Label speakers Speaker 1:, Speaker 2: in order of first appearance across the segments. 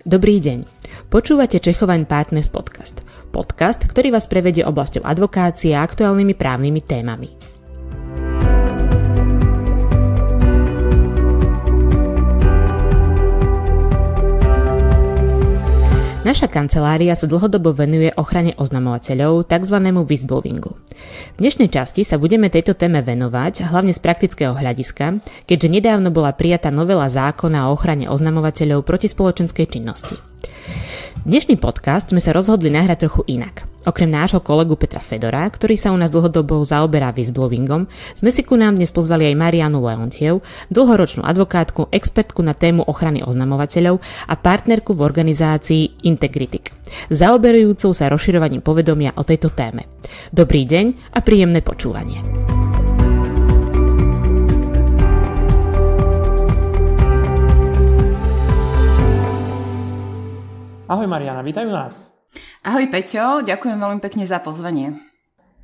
Speaker 1: Dobrý deň. Počúvate Čechovaň Partners podcast. Podcast, ktorý vás prevedie oblasťou advokácie a aktuálnymi právnymi témami. Naša kancelária sa dlhodobo venuje ochrane oznamovateľov, tzv. Whistleblowingu. V dnešnej časti sa budeme tejto téme venovať, hlavne z praktického hľadiska, keďže nedávno bola prijatá novela zákona o ochrane oznamovateľov proti spoločenskej činnosti. Dnešný podcast sme sa rozhodli nahrať trochu inak. Okrem nášho kolegu Petra Fedora, ktorý sa u nás dlhodobo zaoberá whistleblowingom, sme si ku nám dnes pozvali aj Marianu Leontiev, dlhoročnú advokátku, expertku na tému ochrany oznamovateľov a partnerku v organizácii Integritic, zaoberajúcou sa rozširovaním povedomia o tejto téme. Dobrý deň a príjemné počúvanie.
Speaker 2: Ahoj Mariana, vítajú nás.
Speaker 3: Ahoj Peťo, ďakujem veľmi pekne za pozvanie.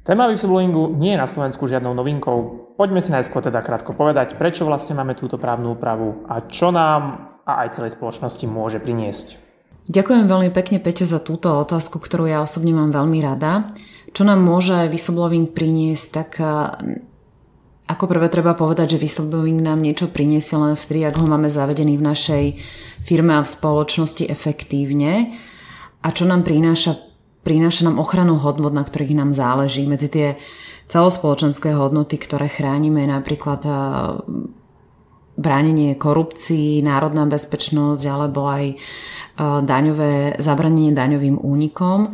Speaker 2: Téma whistleblowingu nie je na Slovensku žiadnou novinkou. Poďme si najskôr teda krátko povedať, prečo vlastne máme túto právnu úpravu a čo nám a aj celej spoločnosti môže priniesť.
Speaker 3: Ďakujem veľmi pekne Peťo za túto otázku, ktorú ja osobne mám veľmi rada. Čo nám môže whistleblowing priniesť, tak ako prvé treba povedať, že whistleblowing nám niečo priniesie len vtedy, ak ho máme zavedený v našej firme a v spoločnosti efektívne. A čo nám prináša nám ochranu hodnot, na ktorých nám záleží. Medzi tie celospoločenské hodnoty, ktoré chránime, napríklad bránenie korupcii, národná bezpečnosť alebo aj zabránenie daňovým únikom.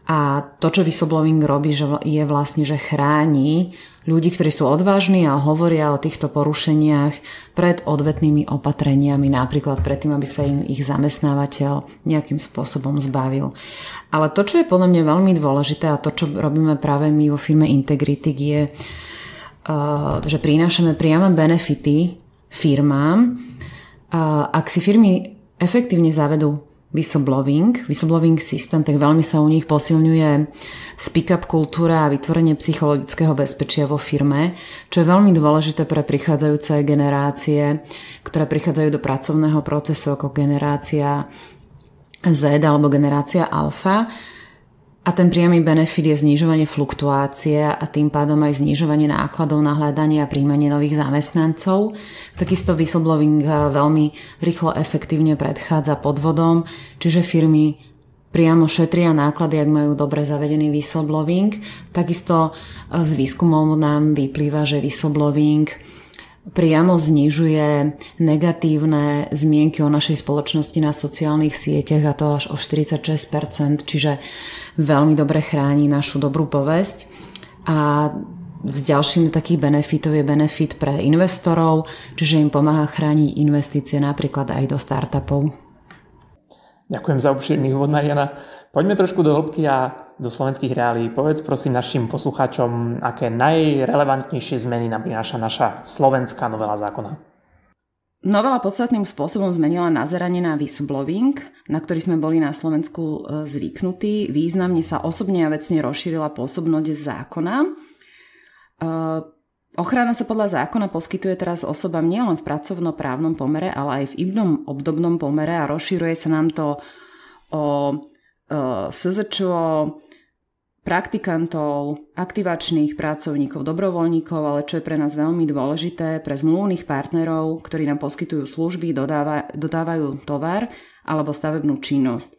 Speaker 3: A to, čo whistleblowing robí, je vlastne, že chráni ľudí, ktorí sú odvážni a hovoria o týchto porušeniach pred odvetnými opatreniami, napríklad predtým, aby sa im ich zamestnávateľ nejakým spôsobom zbavil. Ale to, čo je podľa mňa veľmi dôležité a to, čo robíme práve my vo firme Integritic, je, že prinášame priame benefity firmám. Ak si firmy efektívne zavedú whistleblowing systém, tak veľmi sa u nich posilňuje speak-up kultúra a vytvorenie psychologického bezpečia vo firme, čo je veľmi dôležité pre prichádzajúce generácie, ktoré prichádzajú do pracovného procesu ako generácia Z alebo generácia Alfa. A ten priamy benefit je znižovanie fluktuácie a tým pádom aj znižovanie nákladov na hľadanie a príjmanie nových zamestnancov. Takisto whistleblowing veľmi rýchlo efektívne predchádza podvodom, čiže firmy priamo šetria náklady, ak majú dobre zavedený whistleblowing. Takisto z výskumov nám vyplýva, že whistleblowing priamo znižuje negatívne zmienky o našej spoločnosti na sociálnych sieťach, a to až o 46%, čiže veľmi dobre chráni našu dobrú povesť. A z ďalším takých benefitov je benefit pre investorov, čiže im pomáha chrániť investície napríklad aj do startupov.
Speaker 2: Ďakujem za obširný úvod, Mariana. Poďme trošku do hĺbky a do slovenských reálií. Povedz prosím našim poslucháčom, aké najrelevantnejšie zmeny nám prináša naša slovenská novela zákona.
Speaker 3: Novela podstatným spôsobom zmenila nazeranie na whistleblowing, na ktorý sme boli na Slovensku zvyknutí. Významne sa osobne a vecne rozšírila pôsobnosť zákona. Ochrana sa podľa zákona poskytuje teraz osobám nielen v pracovnoprávnom pomere, ale aj v inom obdobnom pomere a rozširuje sa nám to o SZČO, praktikantov, aktivačných pracovníkov, dobrovoľníkov, ale čo je pre nás veľmi dôležité, pre zmluvných partnerov, ktorí nám poskytujú služby, dodávajú tovar alebo stavebnú činnosť.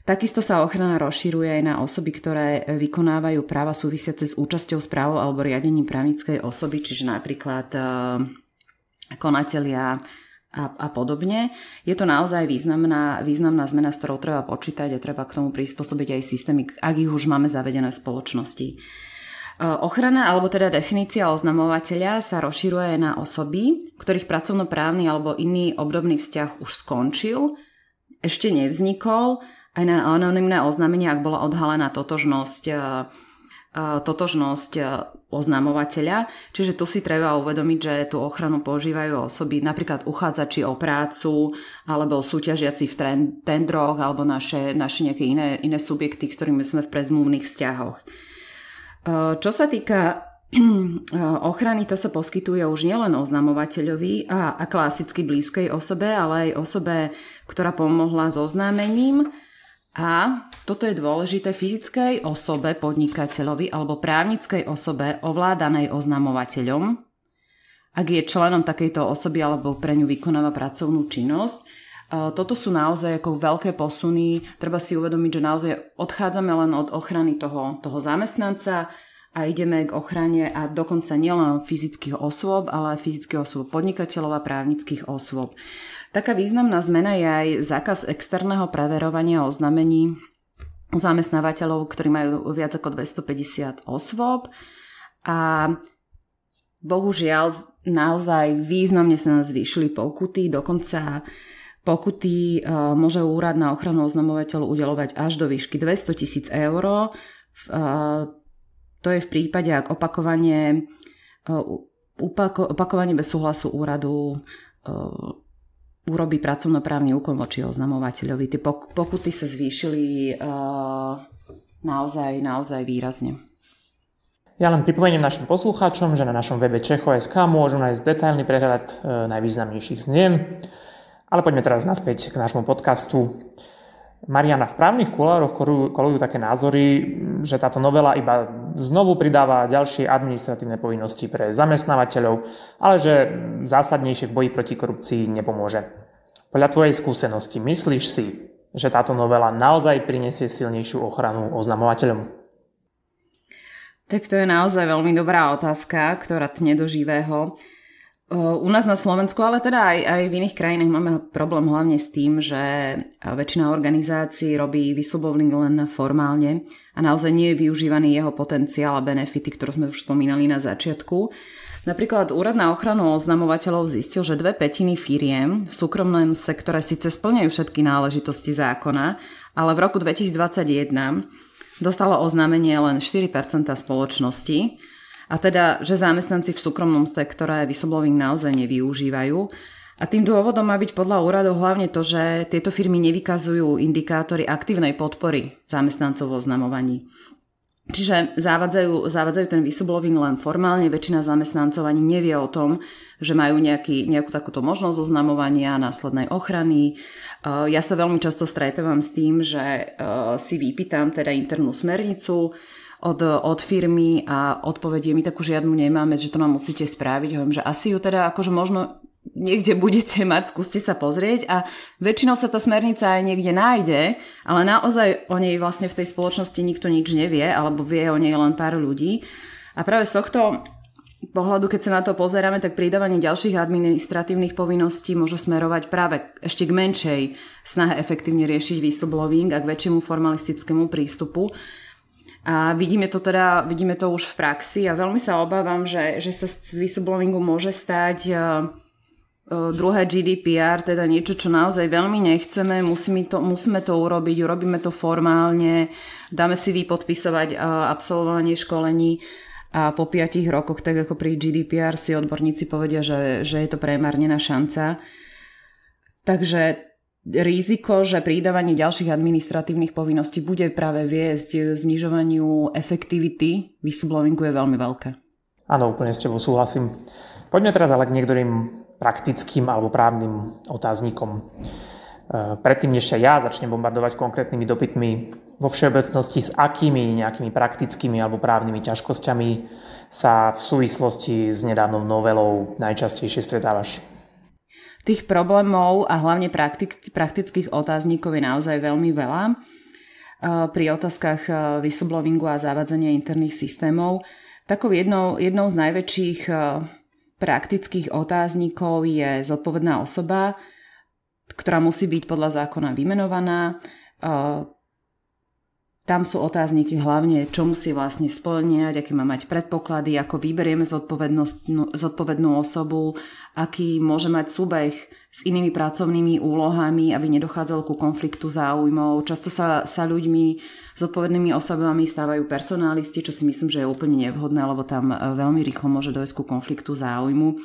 Speaker 3: Takisto sa ochrana rozširuje aj na osoby, ktoré vykonávajú práva súvisiace s účasťou, správou alebo riadením právnickej osoby, čiže napríklad konatelia a podobne. Je to naozaj významná zmena, s ktorou treba počítať a treba k tomu prispôsobiť aj systémy, ak ich už máme zavedené v spoločnosti. Ochrana, alebo teda definícia oznamovateľa sa rozširuje aj na osoby, ktorých pracovnoprávny alebo iný obdobný vzťah už skončil, ešte nevznikol, aj na anonymné oznámenie, ak bola odhalená totožnosť oznamovateľa. Čiže tu si treba uvedomiť, že tú ochranu používajú osoby, napríklad uchádzači o prácu, alebo súťažiaci v tendroch, alebo naše nejaké iné subjekty, s ktorými sme v predzmluvných vzťahoch. Čo sa týka ochrany tá sa poskytuje už nielen oznamovateľovi a klasicky blízkej osobe, ale aj osobe, ktorá pomohla s oznámením. A toto je dôležité, fyzickej osobe, podnikateľovi alebo právnickej osobe ovládanej oznamovateľom, ak je členom takejto osoby alebo pre ňu vykonáva pracovnú činnosť. Toto sú naozaj ako veľké posuny. Treba si uvedomiť, že naozaj odchádzame len od ochrany toho zamestnanca a ideme k ochrane a dokonca nielen fyzických osôb, ale aj fyzických osôb podnikateľov a právnických osôb. Taká významná zmena je aj zákaz externého preverovania oznámení u zamestnávateľov, ktorí majú viac ako 250 osôb. A bohužiaľ naozaj významne sa nás zvýšili pokuty, dokonca pokuty môže úrad na ochranu oznamovateľov udeľovať až do výšky 200 000 eur. To je v prípade, ak opakovanie bez súhlasu úradu urobí pracovnoprávny úkon voči oznamovateľovi. Tie pokuty sa zvýšili naozaj výrazne.
Speaker 2: Ja len pripomeniem našim poslucháčom, že na našom webe Čecho.sk môžu nájsť detailný prehľad najvýznamnejších zmien. Ale poďme teraz naspäť k nášmu podcastu. Mariana, v právnych kulároch kolujú také názory, že táto novela iba znovu pridáva ďalšie administratívne povinnosti pre zamestnávateľov, ale že zásadnejšie v boji proti korupcii nepomôže. Podľa tvojej skúsenosti, myslíš si, že táto novela naozaj prinesie silnejšiu ochranu oznamovateľom?
Speaker 3: Tak to je naozaj veľmi dobrá otázka, ktorá tne do živého. U nás na Slovensku, ale teda aj v iných krajinách máme problém hlavne s tým, že väčšina organizácií robí whistleblowing len formálne a naozaj nie je využívaný jeho potenciál a benefity, ktoré sme už spomínali na začiatku. Napríklad Úrad na ochranu oznamovateľov zistil, že 2/5 firiem v súkromnom sektore síce splňajú všetky náležitosti zákona, ale v roku 2021 dostalo oznámenie len 4% spoločnosti. A teda, že zamestnanci v súkromnom sektore whistleblowing naozaj nevyužívajú. A tým dôvodom má byť podľa úradov hlavne to, že tieto firmy nevykazujú indikátory aktívnej podpory zamestnancov v oznamovaní. Čiže zavádzajú ten whistleblowing len formálne, väčšina zamestnancov ani nevie o tom, že majú nejakú takúto možnosť oznamovania, následnej ochrany. Ja sa veľmi často stretávam s tým, že si vypýtam teda internú smernicu od firmy a odpovedie my takú žiadnu nemáme, že to nám musíte spraviť. Hovorím, že asi ju teda akože možno niekde budete mať, skúste sa pozrieť a väčšinou sa tá smernica aj niekde nájde, ale naozaj o nej vlastne v tej spoločnosti nikto nič nevie, alebo vie o nej len pár ľudí. A práve z tohto pohľadu, keď sa na to pozeráme, tak pridávanie ďalších administratívnych povinností môže smerovať práve ešte k menšej snahe efektívne riešiť whistleblowing a k väčšiemu formalistickému prístupu. A vidíme to už v praxi a veľmi sa obávam, že sa z whistleblowingu môže stať druhé GDPR, teda niečo, čo naozaj veľmi nechceme, musíme to urobiť, urobíme to formálne, dáme si vypodpisovať absolvovanie školení a po 5 rokoch, tak ako pri GDPR, si odborníci povedia, že je to premárnená šanca. Takže riziko, že pridávanie ďalších administratívnych povinností bude práve viesť k znižovaniu efektivity whistleblowingu je veľmi veľké.
Speaker 2: Áno, úplne s tebou súhlasím. Poďme teraz ale k niektorým praktickým alebo právnym otáznikom. Predtým, než sa ja začnem bombardovať konkrétnymi dopytmi, vo všeobecnosti s akými nejakými praktickými alebo právnymi ťažkosťami sa v súvislosti s nedávnou novelou najčastejšie stretávaš?
Speaker 3: Tých problémov a hlavne praktických otáznikov je naozaj veľmi veľa. Pri otázkach whistleblowingu a zavádzania interných systémov. Takou jednou z najväčších praktických otáznikov je zodpovedná osoba, ktorá musí byť podľa zákona vymenovaná. Tam sú otázniky hlavne, čo musí vlastne spĺňať, aké má mať predpoklady, ako vyberieme zodpovednú osobu, aký môže mať súbeh s inými pracovnými úlohami, aby nedochádzalo ku konfliktu záujmov. Často sa ľuďmi zodpovednými osobami stávajú personalisti, čo si myslím, že je úplne nevhodné, lebo tam veľmi rýchlo môže dojsť ku konfliktu záujmu.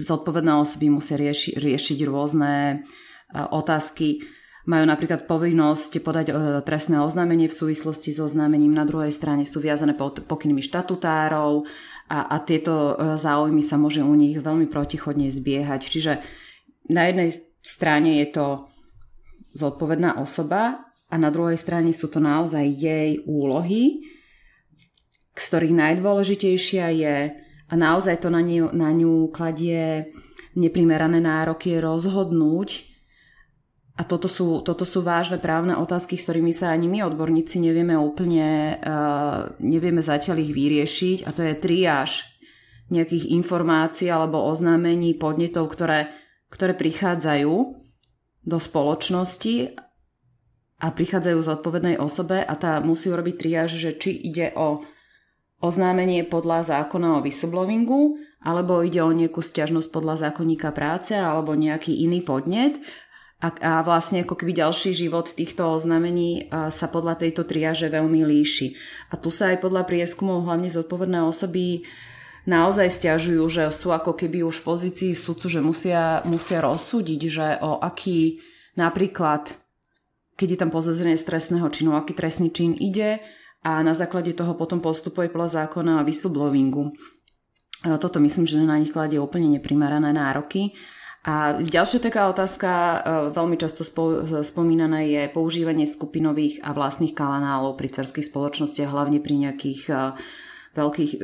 Speaker 3: Zodpovedné osoby musia riešiť rôzne otázky majú napríklad povinnosť podať trestné oznámenie v súvislosti s oznámením, na druhej strane sú viazané pokynmi štatutárov a tieto záujmy sa môže u nich veľmi protichodne zbiehať. Čiže na jednej strane je to zodpovedná osoba a na druhej strane sú to naozaj jej úlohy, z ktorých najdôležitejšia je, a naozaj to na ňu kladie neprimerané nároky, rozhodnúť. A toto sú vážne právne otázky, s ktorými sa ani my odborníci nevieme zatiaľ ich vyriešiť, a to je triáž nejakých informácií alebo oznámení, podnetov, ktoré prichádzajú do spoločnosti a prichádzajú z odpovednej osobe a tá musí urobiť triáž, že či ide o oznámenie podľa zákona o whistleblowingu, alebo ide o nejakú sťažnosť podľa zákonníka práce alebo nejaký iný podnet. A vlastne ako keby ďalší život týchto oznámení sa podľa tejto triáže veľmi líši. A tu sa aj podľa prieskumov hlavne zodpovedné osoby naozaj sťažujú, že sú ako keby už v pozícii sudcu, že musia rozsúdiť, že o aký napríklad, keď je tam podozrenie z trestného činu, aký trestný čin ide, a na základe toho potom postupuje podľa zákona o whistleblowingu. Toto myslím, že na nich kladie úplne neprimerané nároky. A ďalšia taká otázka, veľmi často spomínaná, je používanie skupinových a vlastných kanálov pri dcerských spoločnostiach, hlavne pri nejakých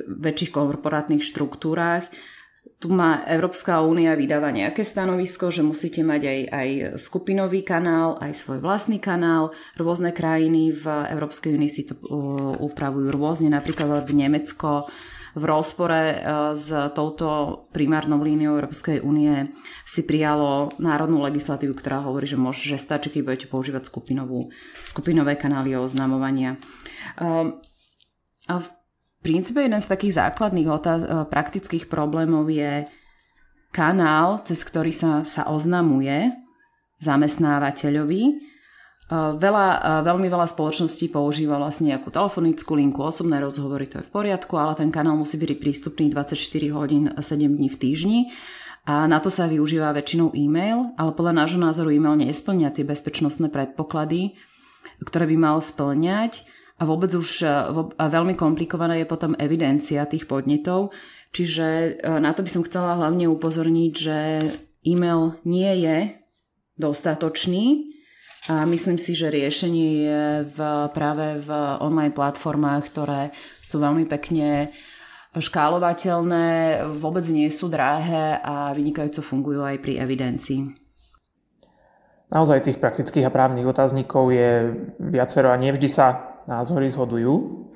Speaker 3: väčších korporátnych štruktúrách. Tu má Európska únia vydáva nejaké stanovisko, že musíte mať aj skupinový kanál, aj svoj vlastný kanál. Rôzne krajiny v Európskej únii si to upravujú rôzne, napríklad Nemecko v rozpore s touto primárnou líniou Európskej únie si prijalo národnú legislatívu, ktorá hovorí, že stačí, keď budete používať skupinové kanály oznamovania. A v princípe jeden z takých základných praktických problémov je kanál, cez ktorý sa oznamuje zamestnávateľovi. Veľmi veľa spoločností používa vlastne nejakú telefonickú linku, osobné rozhovory, to je v poriadku, ale ten kanál musí byť prístupný 24 hodín 7 dní v týždni a na to sa využíva väčšinou e-mail, ale podľa nášho názoru e-mail nespĺňa tie bezpečnostné predpoklady, ktoré by mal spĺňať a vôbec už veľmi komplikovaná je potom evidencia tých podnetov, čiže na to by som chcela hlavne upozorniť, že e-mail nie je dostatočný. A myslím si, že riešenie je práve v online platformách, ktoré sú veľmi pekne škálovateľné, vôbec nie sú drahé a vynikajúco fungujú aj pri evidencii.
Speaker 2: Naozaj tých praktických a právnych otáznikov je viacero a nevždy sa názory zhodujú.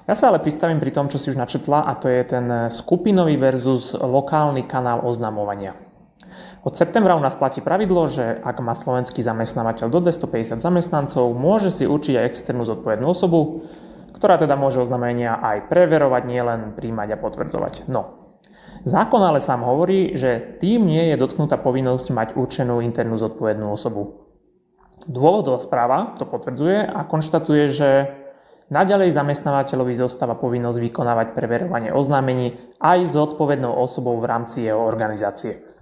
Speaker 2: Ja sa ale pristavím pri tom, čo si už načetla, a to je ten skupinový versus lokálny kanál oznamovania. Od septembra u nás platí pravidlo, že ak má slovenský zamestnávateľ do 250 zamestnancov, môže si určiť aj externú zodpovednú osobu, ktorá teda môže oznámenia aj preverovať, nielen prijímať a potvrdzovať. No, zákon ale sám hovorí, že tým nie je dotknutá povinnosť mať určenú internú zodpovednú osobu. Dôvodová správa to potvrdzuje a konštatuje, že naďalej zamestnávateľovi zostáva povinnosť vykonávať preverovanie oznámení aj s zodpovednou osobou v rámci jeho organizácie.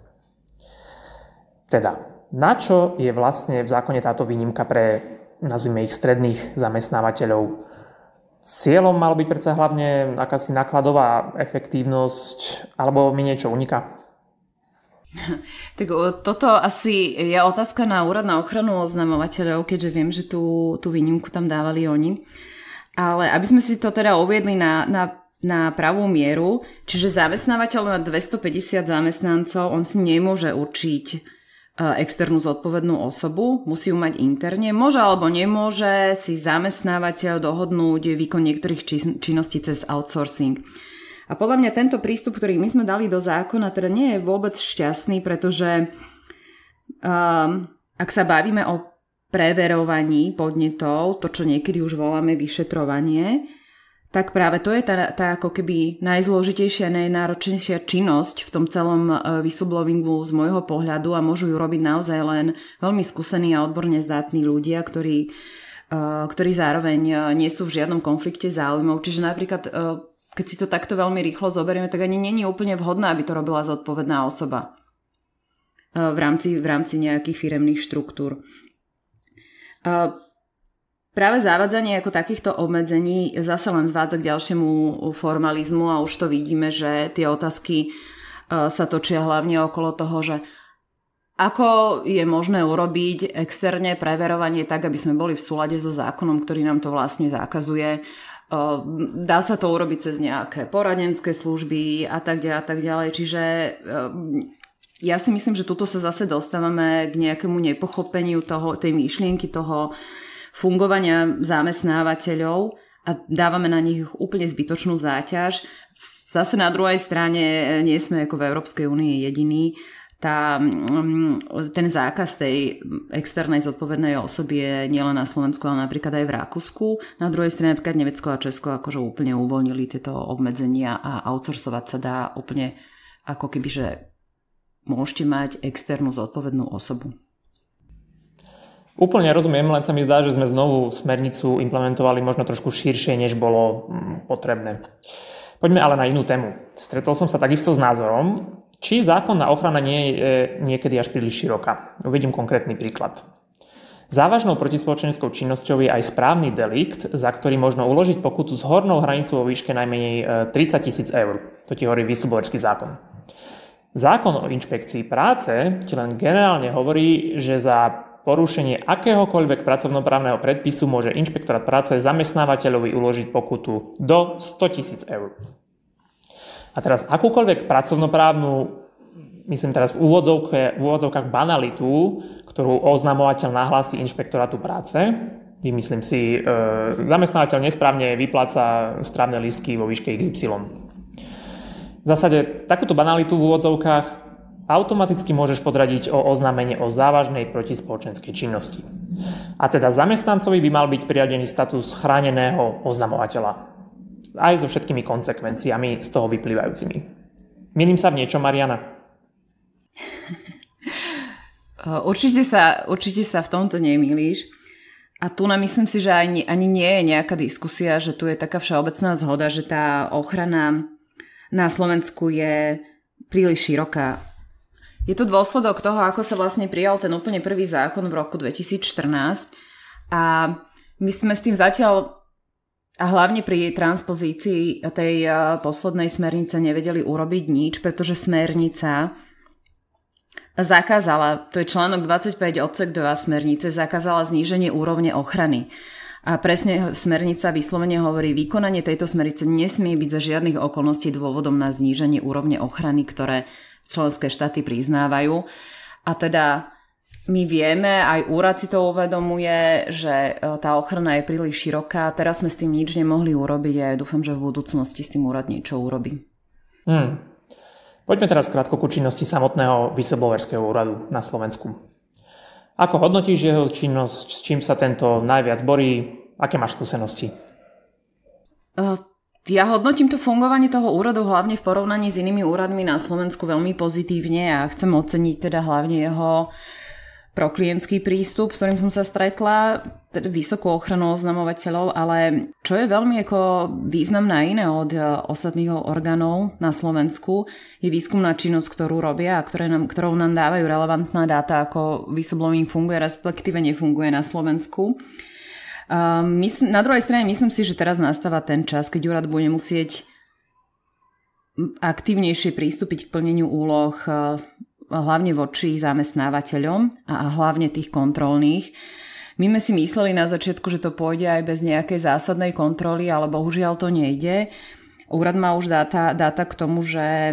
Speaker 2: Teda, na čo je vlastne v zákone táto výnimka pre, nazvime ich, stredných zamestnávateľov? Cieľom mal byť predsa hlavne akási nákladová efektívnosť, alebo mi niečo uniká?
Speaker 3: Tak toto asi je otázka na Úrad na ochranu oznamovateľov, keďže viem, že tú výnimku tam dávali oni. Ale aby sme si to teda uviedli na pravú mieru, čiže zamestnávateľ má 250 zamestnancov, on si nemôže určiť externú zodpovednú osobu, musí ju mať interne. Môže alebo nemôže si zamestnávateľ dohodnúť výkon niektorých činností cez outsourcing. A podľa mňa tento prístup, ktorý my sme dali do zákona, teda nie je vôbec šťastný, pretože ak sa bavíme o preverovaní podnetov, to, čo niekedy už voláme vyšetrovanie, tak práve to je tá ako keby najzložitejšia, najnáročnejšia činnosť v tom celom whistleblowingu z môjho pohľadu a môžu ju robiť naozaj len veľmi skúsení a odborne zdatní ľudia, ktorí zároveň nie sú v žiadnom konflikte záujmov. Čiže napríklad, keď si to takto veľmi rýchlo zoberieme, tak ani nie je úplne vhodné, aby to robila zodpovedná osoba v rámci nejakých firemných štruktúr. Práve zavádzanie ako takýchto obmedzení zase len zvádza k ďalšiemu formalizmu a už to vidíme, že tie otázky sa točia hlavne okolo toho, že ako je možné urobiť externé preverovanie tak, aby sme boli v súlade so zákonom, ktorý nám to vlastne zakazuje. Dá sa to urobiť cez nejaké poradenské služby a tak ďalej. Čiže ja si myslím, že tuto sa zase dostávame k nejakému nepochopeniu tej myšlienky, toho fungovania zamestnávateľov a dávame na nich úplne zbytočnú záťaž. Zase na druhej strane nie sme ako v Európskej únii jediní. Ten zákaz tej externej zodpovednej osoby je nielen na Slovensku, ale napríklad aj v Rakúsku. Na druhej strane napríklad Nemecko a Česko akože úplne uvoľnili tieto obmedzenia a outsourcovať sa dá úplne ako keby, že môžete mať externú zodpovednú osobu.
Speaker 2: Úplne rozumiem, len sa mi zdá, že sme znovu smernicu implementovali možno trošku širšie, než bolo potrebné. Poďme ale na inú tému. Stretol som sa takisto s názorom, či zákonná ochrana nie je niekedy až príliš široká. Uvedím konkrétny príklad. Závažnou protispoločenskou činnosťou je aj správny delikt, za ktorý možno uložiť pokutu s hornou hranicou vo výške najmenej 30 000 eur. To ti hovorí whistleblowerský zákon. Zákon o inšpekcii práce ti len generálne hovorí, že za porušenie akéhokoľvek pracovnoprávneho predpisu môže inšpektorát práce zamestnávateľovi uložiť pokutu do 100 000 eur. A teraz akúkoľvek pracovnoprávnu, myslím teraz v úvodzovkách banalitu, ktorú oznamovateľ nahlási inšpektorátu práce, vymyslím si, zamestnávateľ nesprávne vypláca strávne lístky vo výške XY. V zásade takúto banalitu v úvodzovkách automaticky môžeš podradiť o oznámenie o závažnej protispoločenskej činnosti. A teda zamestnancovi by mal byť priadený status chráneného oznamovateľa. Aj so všetkými konsekvenciami z toho vyplývajúcimi. Mýlim sa v niečom, Mariana?
Speaker 3: Určite sa v tomto nemýliš. A tu myslím si, že ani nie je nejaká diskusia, že tu je taká všeobecná zhoda, že tá ochrana na Slovensku je príliš široká. Je to dôsledok toho, ako sa vlastne prijal ten úplne prvý zákon v roku 2014 a my sme s tým zatiaľ a hlavne pri transpozícii tej poslednej smernice nevedeli urobiť nič, pretože smernica zakázala, to je článok 25 odsek 2 smernice, zakázala zníženie úrovne ochrany. A presne smernica vyslovene hovorí, vykonanie tejto smernice nesmie byť za žiadnych okolností dôvodom na zníženie úrovne ochrany, ktoré členské štáty priznávajú. A teda my vieme, aj úrad si to uvedomuje, že tá ochrana je príliš široká. Teraz sme s tým nič nemohli urobiť a ja dúfam, že v budúcnosti s tým úrad niečo urobí.
Speaker 2: Poďme teraz krátko ku činnosti samotného whistleblowerského úradu na Slovensku. Ako hodnotíš jeho činnosť, s čím sa tento najviac borí, aké máš skúsenosti?
Speaker 3: Ja hodnotím to fungovanie toho úradu hlavne v porovnaní s inými úradmi na Slovensku veľmi pozitívne a chcem oceniť teda hlavne jeho proklientský prístup, s ktorým som sa stretla, teda vysokú ochranu oznamovateľov, ale čo je veľmi ako významné iné od ostatných orgánov na Slovensku, je výskumná činnosť, ktorú robia a ktorou nám dávajú relevantná dáta, ako whistleblowing funguje, respektíve nefunguje na Slovensku. Na druhej strane myslím si, že teraz nastáva ten čas, keď úrad bude musieť aktívnejšie pristúpiť k plneniu úloh hlavne voči zamestnávateľom a hlavne tých kontrolných. My sme si mysleli na začiatku, že to pôjde aj bez nejakej zásadnej kontroly, ale bohužiaľ to nejde. Úrad má už dáta k tomu, že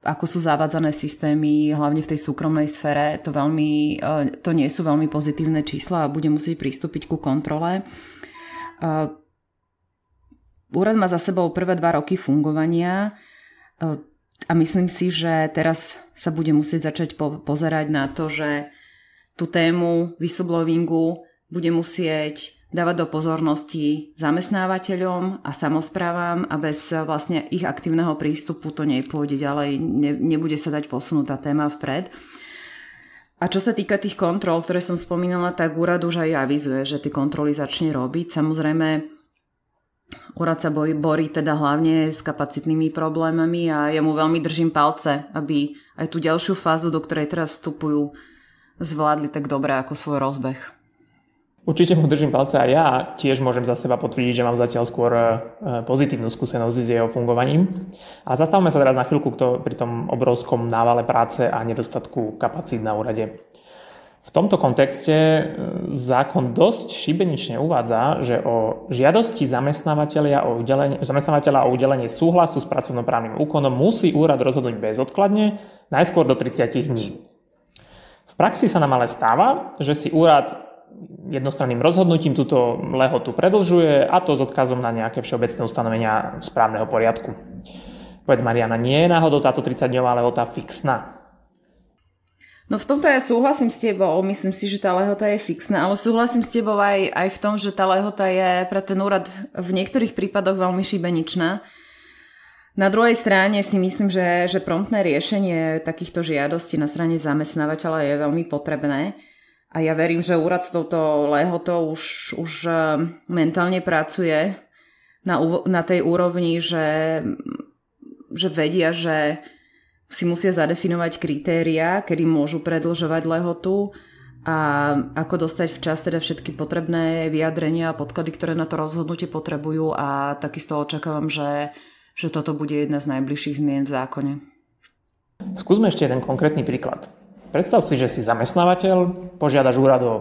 Speaker 3: ako sú zavádzané systémy, hlavne v tej súkromnej sfére, to nie sú veľmi pozitívne čísla a bude musieť pristúpiť ku kontrole. Úrad má za sebou prvé 2 roky fungovania a myslím si, že teraz sa bude musieť začať pozerať na to, že tú tému whistleblowingu bude musieť dávať do pozornosti zamestnávateľom a samosprávam a bez vlastne ich aktívneho prístupu to nepôjde ďalej, nebude sa dať posunúť tá téma vpred. A čo sa týka tých kontrol, ktoré som spomínala, tak úrad už aj avizuje, že tie kontroly začne robiť. Samozrejme, úrad sa borí teda hlavne s kapacitnými problémami a ja mu veľmi držím palce, aby aj tú ďalšiu fázu, do ktorej teraz vstupujú, zvládli tak dobre ako svoj rozbeh.
Speaker 2: Určite mu držím palce a ja tiež môžem za seba potvrdiť, že mám zatiaľ skôr pozitívnu skúsenosť s jeho fungovaním. Ale zastavme sa teraz na chvíľku pri tom obrovskom návale práce a nedostatku kapacít na úrade. V tomto kontexte zákon dosť šibenične uvádza, že o žiadosti zamestnávateľa o udelenie súhlasu s pracovnoprávnym úkonom musí úrad rozhodnúť bezodkladne, najskôr do 30 dní. V praxi sa nám ale stáva, že si úrad jednostranným rozhodnutím túto lehotu predĺžuje, a to s odkazom na nejaké všeobecné ustanovenia správneho poriadku. Povedz, Mariana, nie je náhodou táto 30-dňová lehota fixná?
Speaker 3: No v tomto ja súhlasím s tebou, myslím si, že tá lehota je fixná, ale súhlasím s tebou aj v tom, že tá lehota je pre ten úrad v niektorých prípadoch veľmi šibeničná. Na druhej strane si myslím, že promptné riešenie takýchto žiadostí na strane zamestnávateľa je veľmi potrebné. A ja verím, že úrad s touto lehotou už mentálne pracuje na tej úrovni, že vedia, že si musia zadefinovať kritériá, kedy môžu predĺžovať lehotu a ako dostať včas teda všetky potrebné vyjadrenia a podklady, ktoré na to rozhodnutie potrebujú, a takisto očakávam, že toto bude jedna z najbližších zmien v zákone.
Speaker 2: Skúsme ešte jeden konkrétny príklad. Predstav si, že si zamestnávateľ, požiadaš úrad o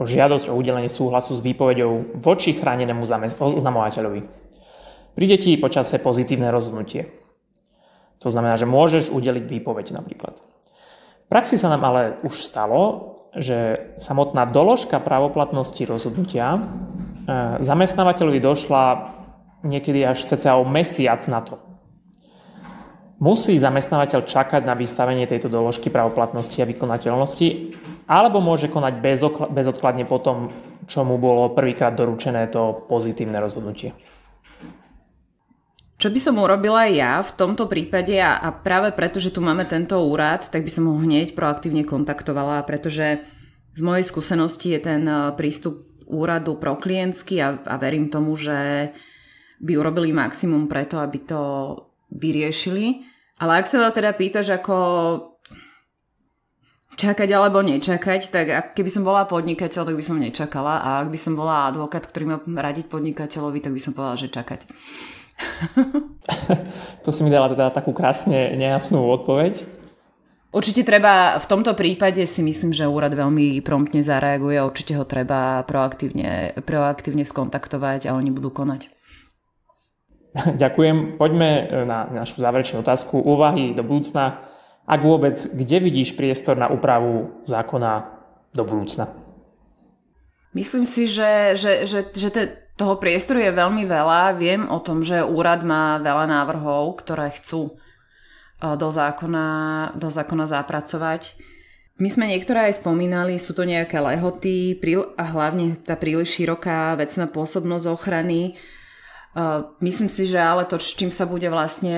Speaker 2: žiadosť o udelenie súhlasu s výpovedou voči chránenému oznamovateľovi. Príde ti počase pozitívne rozhodnutie. To znamená, že môžeš udeliť výpoveď napríklad. V praxi sa nám ale už stalo, že samotná doložka právoplatnosti rozhodnutia zamestnávateľovi došla niekedy až cca o mesiac na to. Musí zamestnávateľ čakať na vystavenie tejto doložky právoplatnosti a vykonateľnosti, alebo môže konať bezodkladne po tom, čo mu bolo prvýkrát doručené to pozitívne rozhodnutie?
Speaker 3: Čo by som urobila ja v tomto prípade, a práve preto, že tu máme tento úrad, tak by som ho hneď proaktívne kontaktovala, pretože z mojej skúsenosti je ten prístup úradu proklientský a verím tomu, že by urobili maximum preto, aby to vyriešili. Ale ak sa teda pýtaš, ako čakať alebo nečakať, tak keby som bola podnikateľ, tak by som nečakala, a ak by som bola advokát, ktorý má radiť podnikateľovi, tak by som povedala, že čakať.
Speaker 2: To si mi dala teda takú krásne nejasnú odpoveď.
Speaker 3: Určite treba, v tomto prípade si myslím, že úrad veľmi promptne zareaguje, určite ho treba proaktívne skontaktovať a oni budú konať.
Speaker 2: Ďakujem. Poďme na našu záverečnú otázku. Úvahy do budúcna. Ak vôbec, kde vidíš priestor na úpravu zákona do budúcna?
Speaker 3: Myslím si, že toho priestoru je veľmi veľa. Viem o tom, že úrad má veľa návrhov, ktoré chcú do zákona zapracovať. My sme niektoré aj spomínali, sú to nejaké lehoty a hlavne tá príliš široká vecná pôsobnosť ochrany. Myslím si, že ale to, s čím sa bude vlastne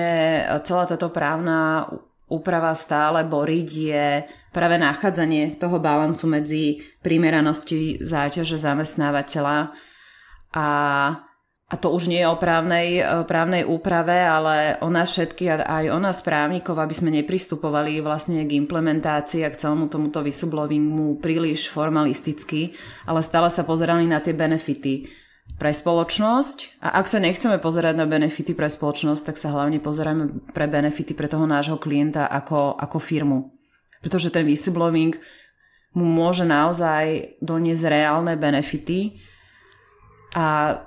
Speaker 3: celá táto právna úprava stále boriť, je práve nachádzanie toho balancu medzi primeranosti záťaže zamestnávateľa a to už nie je o právnej úprave, ale o nás všetkých, aj o nás právnikov, aby sme nepristupovali vlastne k implementácii a k celému tomuto whistleblowingu príliš formalisticky, ale stále sa pozerali na tie benefity pre spoločnosť. A ak sa nechceme pozerať na benefity pre spoločnosť, tak sa hlavne pozeráme pre benefity pre toho nášho klienta ako firmu. Pretože ten whistleblowing mu môže naozaj doniesť reálne benefity a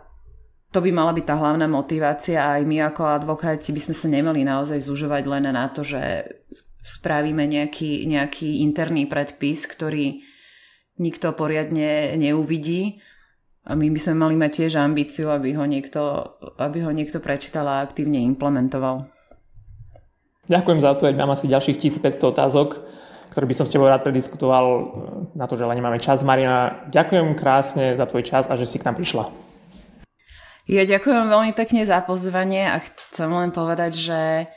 Speaker 3: to by mala byť tá hlavná motivácia. Aj my ako advokáti by sme sa nemali naozaj zužovať len na to, že spravíme nejaký interný predpis, ktorý nikto poriadne neuvidí. A my by sme mali mať tiež ambíciu, aby ho niekto prečítal a aktívne implementoval.
Speaker 2: Ďakujem za odpoveď. Mám asi ďalších 1500 otázok, ktoré by som s tebou rád prediskutoval. Na to, že len nemáme čas. Mariana, ďakujem krásne za tvoj čas a že si k nám prišla.
Speaker 3: Ja ďakujem veľmi pekne za pozvanie a chcem len povedať, že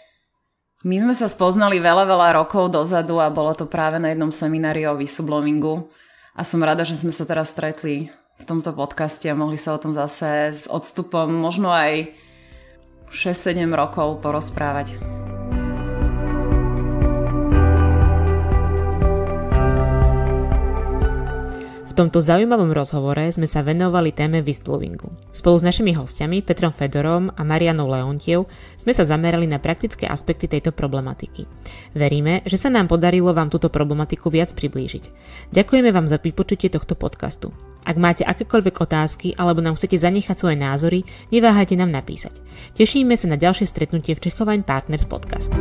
Speaker 3: my sme sa spoznali veľa rokov dozadu a bolo to práve na jednom seminári o whistleblowingu a som rada, že sme sa teraz stretli v tomto podcaste a mohli sa o tom zase s odstupom možno aj 6-7 rokov porozprávať.
Speaker 1: V tomto zaujímavom rozhovore sme sa venovali téme whistleblowingu. Spolu s našimi hostiami Petrom Fedorom a Marianou Leontiev sme sa zamerali na praktické aspekty tejto problematiky. Veríme, že sa nám podarilo vám túto problematiku viac priblížiť. Ďakujeme vám za vypočutie tohto podcastu. Ak máte akékoľvek otázky alebo nám chcete zanechať svoje názory, neváhajte nám napísať. Tešíme sa na ďalšie stretnutie v Czechowine Partners Podcast.